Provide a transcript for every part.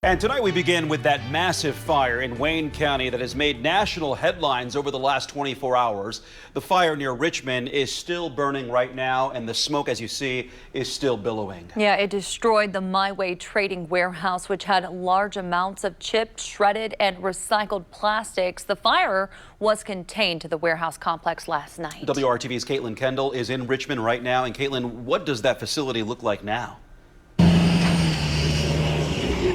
And tonight we begin with that massive fire in Wayne County that has made national headlines over the last 24 hours. The fire near Richmond is still burning right now, and the smoke, as you see, is still billowing. Yeah, it destroyed the My Way trading warehouse, which had large amounts of chipped, shredded, and recycled plastics. The fire was contained to the warehouse complex last night. WRTV's Caitlin Kendall is in Richmond right now. And Caitlin, what does that facility look like now?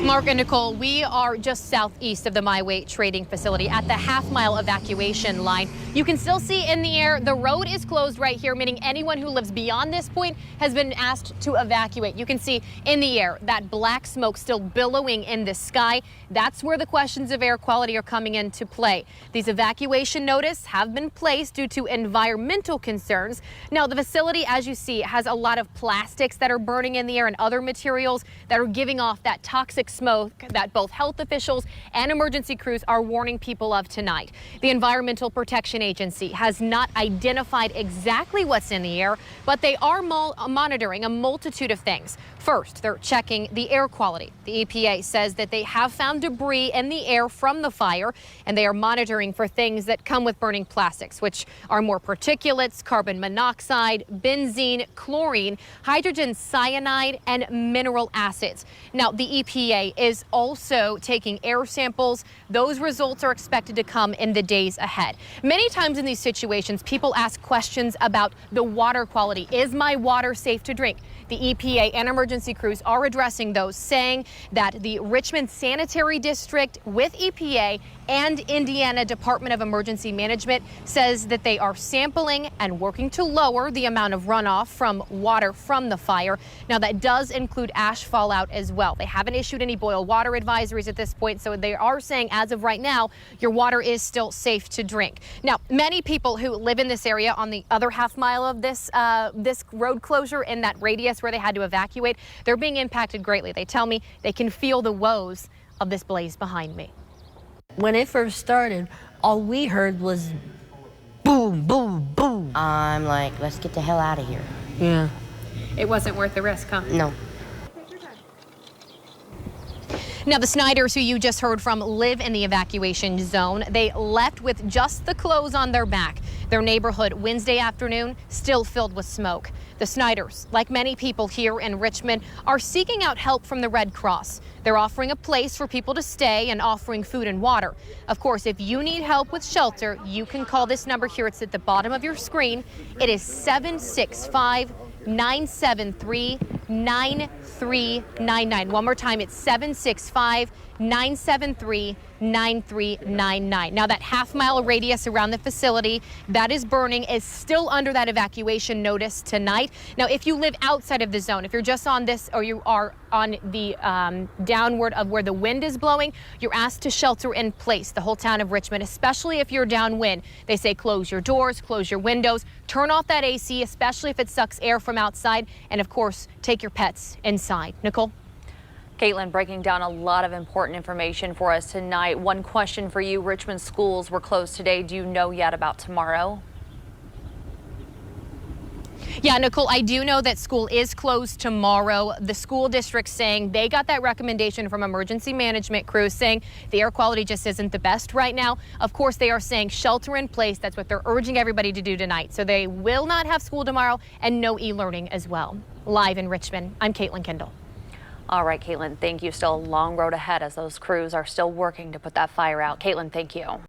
Mark and Nicole, we are just southeast of the My Way trading facility at the half-mile evacuation line. You can still see in the air, the road is closed right here, meaning anyone who lives beyond this point has been asked to evacuate. You can see in the air that black smoke still billowing in the sky. That's where the questions of air quality are coming into play. These evacuation notices have been placed due to environmental concerns. Now, the facility, as you see, has a lot of plastics that are burning in the air and other materials that are giving off that toxic smoke that both health officials and emergency crews are warning people of tonight. The Environmental Protection Agency has not identified exactly what's in the air, but they are monitoring a multitude of things. First, they're checking the air quality. The EPA says that they have found debris in the air from the fire, and they are monitoring for things that come with burning plastics, which are more particulates, carbon monoxide, benzene, chlorine, hydrogen cyanide, and mineral acids. Now, the EPA is also taking air samples. Those results are expected to come in the days ahead. Many times in these situations, people ask questions about the water quality. Is my water safe to drink? The EPA and emergency crews are addressing those, saying that the Richmond Sanitary District with EPA and Indiana Department of Emergency Management says that they are sampling and working to lower the amount of runoff from water from the fire. Now, that does include ash fallout as well. They haven't issued any boil water advisories at this point, so they are saying as of right now, your water is still safe to drink. Now, many people who live in this area on the other half mile of this road closure in that radius where they had to evacuate, they're being impacted greatly. They tell me they can feel the woes of this blaze behind me. When it first started, all we heard was boom, boom, boom. I'm like, let's get the hell out of here. Yeah. It wasn't worth the risk, huh? No. Now, the Snyders, who you just heard from, live in the evacuation zone. They left with just the clothes on their back. Their neighborhood Wednesday afternoon still filled with smoke. The Snyders, like many people here in Richmond, are seeking out help from the Red Cross. They're offering a place for people to stay and offering food and water. Of course, if you need help with shelter, you can call this number here. It's at the bottom of your screen. It is 765-973-9399. One more time, it's 765-973-9399. Now, that half-mile radius around the facility that is burning is still under that evacuation notice tonight. Now, if you live outside of the zone, if you're just on this or you are on the downward of where the wind is blowing, you're asked to shelter in place, the whole town of Richmond, especially if you're downwind. They say close your doors, close your windows, turn off that AC, especially if it sucks air from outside, and of course, take your pets inside. Nicole? Caitlin, breaking down a lot of important information for us tonight. One question for you. Richmond schools were closed today. Do you know yet about tomorrow? Yeah, Nicole, I do know that school is closed tomorrow. The school district saying they got that recommendation from emergency management crews saying the air quality just isn't the best right now. Of course, they are saying shelter in place. That's what they're urging everybody to do tonight. So they will not have school tomorrow and no e-learning as well. Live in Richmond, I'm Caitlin Kendall. All right, Caitlin, thank you. Still a long road ahead as those crews are still working to put that fire out. Caitlin, thank you.